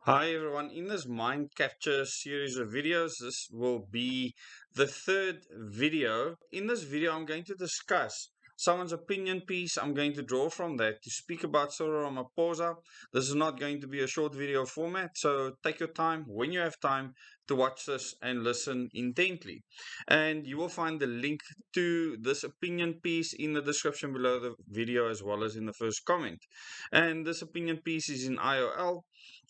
Hi everyone, in this mind capture series of videos, this will be the third video. In this video, I'm going to discuss someone's opinion piece. I'm going to draw from that to speak about Cyril Ramaphosa. This is not going to be a short video format, so take your time when you have time to watch this and listen intently. And you will find the link to this opinion piece in the description below the video as well as in the first comment. And this opinion piece is in IOL.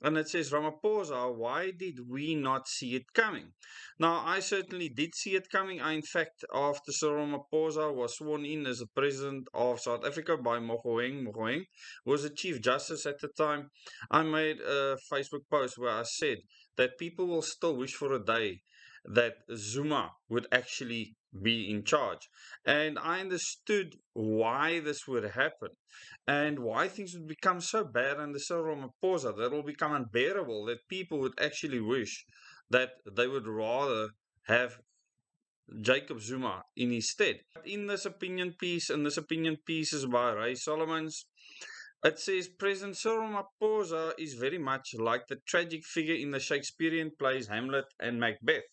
And it says, Ramaphosa, why did we not see it coming? Now, I certainly did see it coming. In fact, after Cyril Ramaphosa was sworn in as the president of South Africa by Mogoeng, who was the Chief Justice at the time, I made a Facebook post where I said that people will still wish for a day that Zuma would actually be in charge. And I understood why this would happen and why things would become so bad under Cyril Ramaphosa that it will become unbearable, that people would actually wish that they would rather have Jacob Zuma in his stead. In this opinion piece, and this opinion piece is by Ray Solomons, it says President Cyril Ramaphosa is very much like the tragic figure in the Shakespearean plays Hamlet and Macbeth.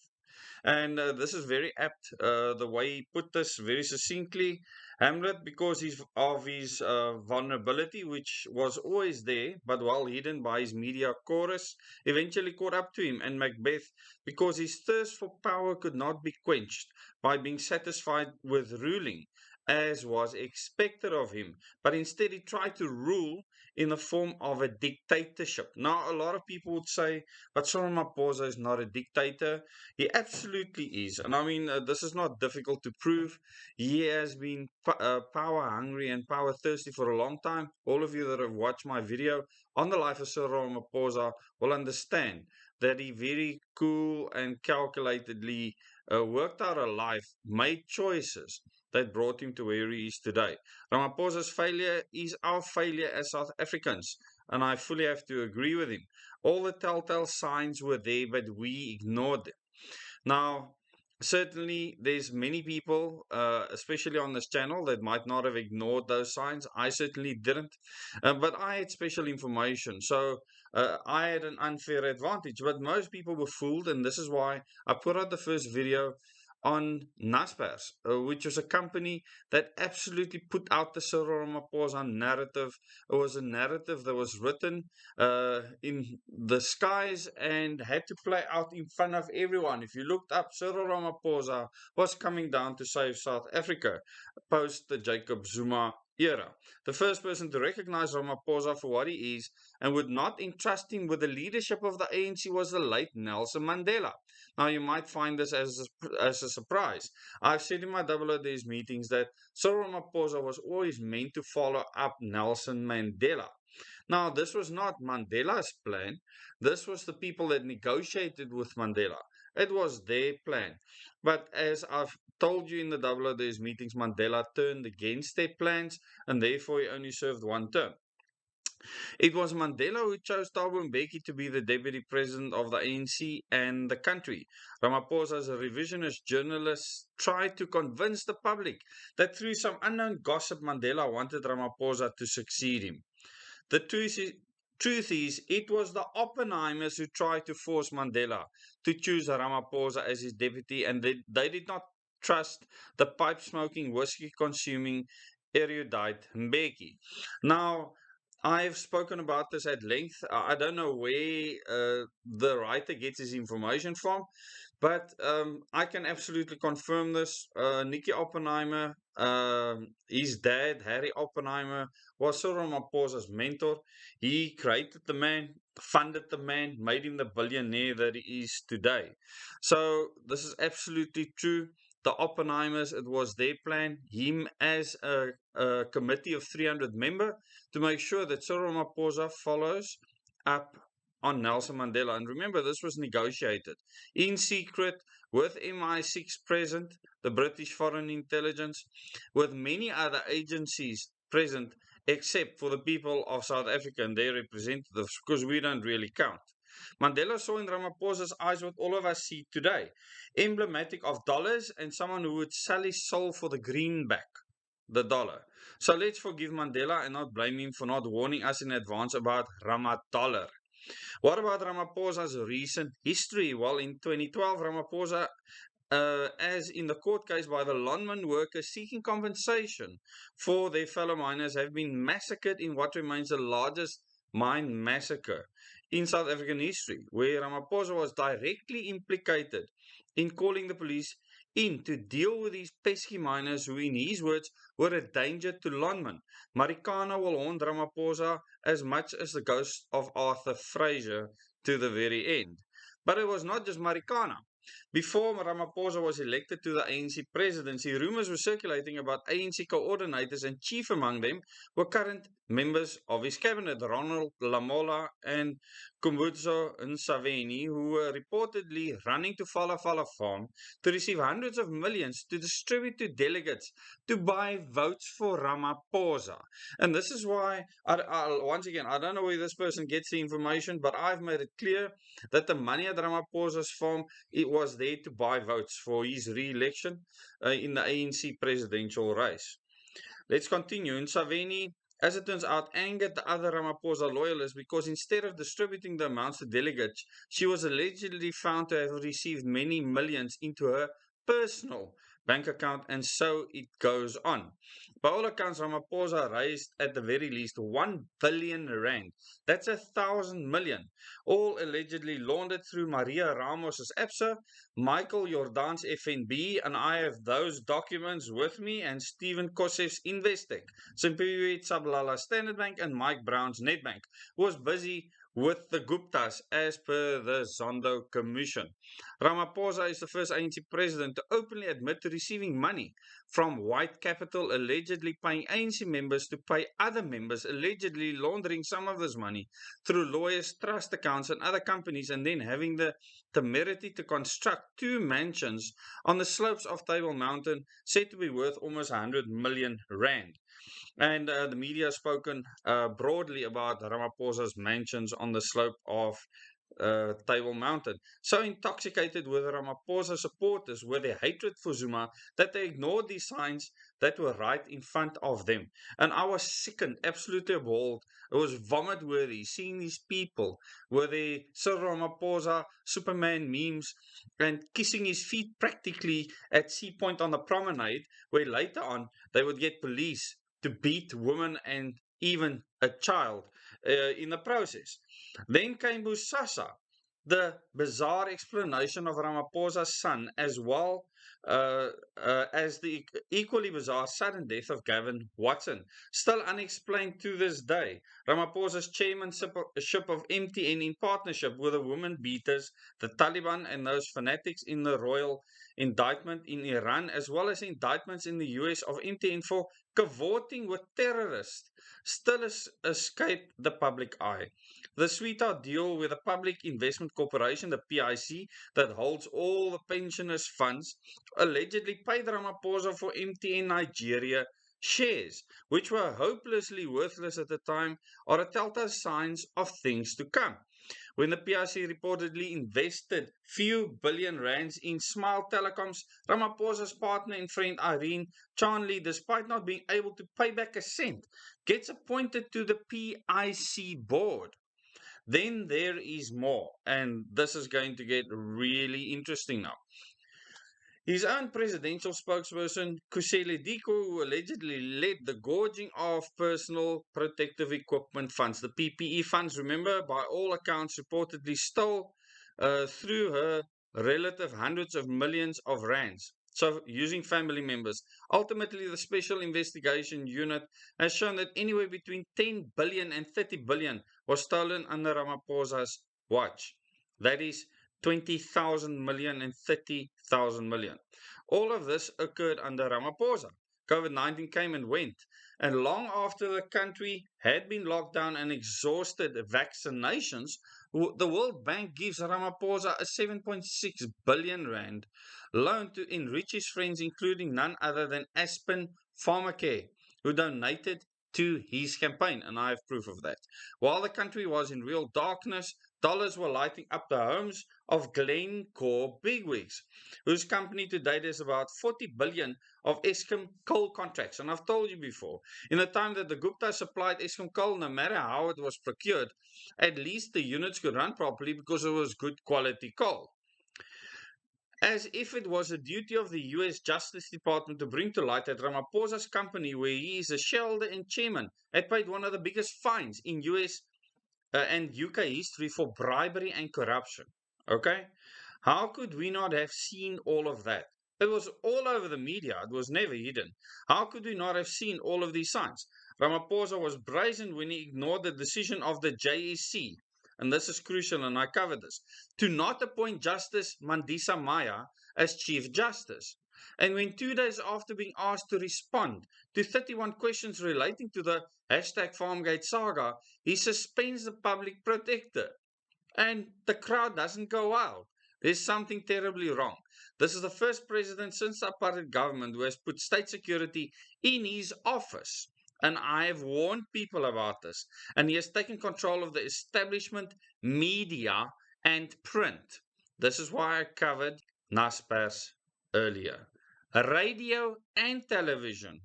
And this is very apt, the way he put this very succinctly. Hamlet, because of his vulnerability, which was always there, but well hidden by his media chorus, eventually caught up to him. And Macbeth, because his thirst for power could not be quenched by being satisfied with ruling, as was expected of him, but instead he tried to rule in the form of a dictatorship. Now, a lot of people would say, but Cyril Ramaphosa is not a dictator. He absolutely is. And I mean, this is not difficult to prove. He has been power hungry and power thirsty for a long time. All of you that have watched my video on the life of Cyril Ramaphosa will understand that he very cool and calculatedly worked out a life, made choices that brought him to where he is today. Ramaphosa's failure is our failure as South Africans, and I fully have to agree with him. All the telltale signs were there, but we ignored them. Now, certainly there's many people, especially on this channel, that might not have ignored those signs. I certainly didn't, but I had special information, so I had an unfair advantage. But most people were fooled, and this is why I put out the first video on Naspers, which was a company that absolutely put out the Cyril Ramaphosa narrative. It was a narrative that was written in the skies and had to play out in front of everyone. If you looked up, Cyril Ramaphosa was coming down to save South Africa post the Jacob Zuma era. The first person to recognize Ramaphosa for what he is and would not entrust him with the leadership of the ANC was the late Nelson Mandela. Now, you might find this as a surprise. I've said in my double days meetings that Cyril Ramaphosa was always meant to follow up Nelson Mandela. Now, this was not Mandela's plan. This was the people that negotiated with Mandela. It was their plan. But as I've told you in the double days meetings, Mandela turned against their plans and therefore he only served one term. It was Mandela who chose Thabo Mbeki to be the deputy president of the ANC and the country. Ramaphosa, as a revisionist journalist, tried to convince the public that through some unknown gossip, Mandela wanted Ramaphosa to succeed him. The truth is, it was the Oppenheimers who tried to force Mandela to choose Ramaphosa as his deputy, and they did not trust the pipe smoking, whiskey consuming erudite Mbeki. Now, I've spoken about this at length. I don't know where the writer gets his information from, but I can absolutely confirm this. Nicky Oppenheimer, his dad, Harry Oppenheimer, was Cyril Ramaphosa's mentor. He created the man, funded the man, made him the billionaire that he is today. So this is absolutely true. The Oppenheimers, it was their plan, him as a committee of 300 members, to make sure that Cyril Ramaphosa follows up on Nelson Mandela. And remember, this was negotiated in secret with MI6 present, the British Foreign Intelligence, with many other agencies present, except for the people of South Africa and their representatives, because we don't really count. Mandela saw in Ramaphosa's eyes what all of us see today, emblematic of dollars and someone who would sell his soul for the greenback, the dollar. So let's forgive Mandela and not blame him for not warning us in advance about Ramadollar. What about Ramaphosa's recent history? Well, in 2012, Ramaphosa, as in the court case by the Lonmin workers seeking compensation for their fellow miners, have been massacred in what remains the largest mine massacre in South African history, where Ramaphosa was directly implicated in calling the police in to deal with these pesky miners who, in his words, were a danger to Lonmin. Marikana will haunt Ramaphosa as much as the ghost of Arthur Fraser to the very end. But it was not just Marikana. Before Ramaphosa was elected to the ANC presidency, rumors were circulating about ANC coordinators, and chief among them were current members of his cabinet, Ronald Lamola and Kumbuzo Nsaveni, who were reportedly running to Fala Fala Farm to receive hundreds of millions to distribute to delegates to buy votes for Ramaphosa. And this is why, once again, I don't know where this person gets the information, but I've made it clear that the money at Ramaphosa's farm, it was there to buy votes for his re-election in the ANC presidential race. Let's continue. In Saveni, as it turns out, angered the other Ramaphosa loyalists because instead of distributing the amounts to delegates, she was allegedly found to have received many millions into her personal bank account, and so it goes on. By all accounts, Ramaphosa raised at the very least 1 billion rand. That's 1,000 million, all allegedly laundered through Maria Ramos's ABSA, Michael Jordaan's FNB, and I have those documents with me, and Stephen Kosev's Investec, Simpiwe Sablala Standard Bank, and Mike Brown's Nedbank, who was busy with the Guptas as per the Zondo Commission. Ramaphosa is the first ANC president to openly admit to receiving money from white capital, allegedly paying ANC members to pay other members, allegedly laundering some of this money through lawyers, trust accounts, and other companies, and then having the temerity to construct 2 mansions on the slopes of Table Mountain, said to be worth almost 100 million rand. And the media has spoken broadly about Ramaphosa's mansions on the slope of Table Mountain. So intoxicated with Ramaphosa supporters with their hatred for Zuma that they ignored these signs that were right in front of them. And I was sickened, absolutely appalled. It was vomit worthy seeing these people with their Cyril Ramaphosa Superman memes and kissing his feet practically at Sea Point on the promenade, where later on they would get police to beat women and even a child in the process. Then came Busasa, the bizarre explanation of Ramaphosa's son, as well as the equally bizarre sudden death of Gavin Watson, still unexplained to this day. Ramaphosa's chairmanship of MTN in partnership with the women beaters, the Taliban, and those fanatics in the royal indictment in Iran, as well as indictments in the US of MTN for cavorting with terrorists, still escape the public eye. The sweetheart deal with the Public Investment Corporation, the PIC, that holds all the pensioners' funds, allegedly paid Ramaphosa for MTN Nigeria shares, which were hopelessly worthless at the time, are a telltale signs of things to come. When the PIC reportedly invested few billion rands in Smile Telecoms, Ramaphosa's partner and friend Irene Chanley, despite not being able to pay back a cent, gets appointed to the PIC board. Then there is more, and this is going to get really interesting now. His own presidential spokesperson, Kusele Diko, who allegedly led the gorging of personal protective equipment funds, the PPE funds, remember, by all accounts, reportedly stole through her relative hundreds of millions of rands. So, using family members. Ultimately, the Special Investigation Unit has shown that anywhere between 10 billion and 30 billion was stolen under Ramaphosa's watch. That is 20,000 million and 30,000 million. All of this occurred under Ramaphosa. COVID-19 came and went, and long after the country had been locked down and exhausted vaccinations, the World Bank gives Ramaphosa a 7.6 billion rand loan to enrich his friends, including none other than Aspen Pharmacare, who donated to his campaign, and I have proof of that. While the country was in real darkness, Dollars were lighting up the homes of Glencore bigwigs, whose company to date is about 40 billion of Eskom coal contracts. And I've told you before, in the time that the Gupta supplied Eskom coal, no matter how it was procured, at least the units could run properly because it was good quality coal. As if it was a duty of the US Justice Department to bring to light that Ramaphosa's company, where he is a shareholder and chairman, had paid one of the biggest fines in US and UK history for bribery and corruption. Okay? How could we not have seen all of that? It was all over the media. It was never hidden. How could we not have seen all of these signs? Ramaphosa was brazen when he ignored the decision of the JSC, and this is crucial, and I covered this, to not appoint Justice Mandisa Maya as Chief Justice. And when 2 days after being asked to respond to 31 questions relating to the hashtag Farmgate saga, he suspends the public protector. And the crowd doesn't go out. There's something terribly wrong. This is the first president since the apartheid government who has put state security in his office. And I have warned people about this. And he has taken control of the establishment, media, and print. This is why I covered Naspers earlier. Radio and television.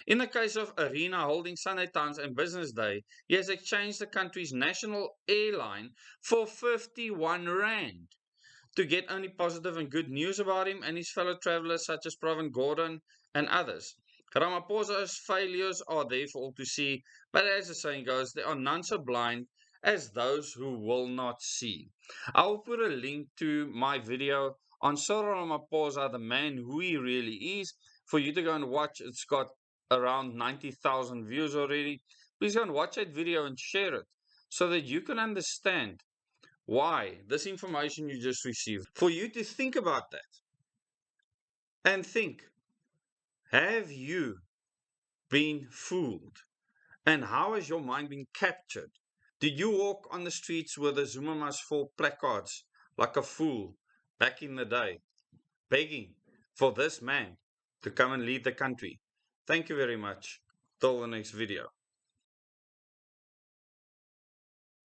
In the case of Arena holding Sunday Times and Business Day, he has exchanged the country's national airline for 51 rand to get only positive and good news about him and his fellow travelers such as Pravin Gordhan and others. Ramaphosa's failures are there for all to see, but as the saying goes, there are none so blind as those who will not see. I will put a link to my video on Cyril Ramaphosa, the man who he really is, for you to go and watch. It's got around 90,000 views already. Please go and watch that video and share it so that you can understand why this information you just received. For you to think about that and think, have you been fooled? And how has your mind been captured? Did you walk on the streets with the Zuma Must Fall placards like a fool back in the day, begging for this man to come and lead the country? Thank you very much. Till the next video.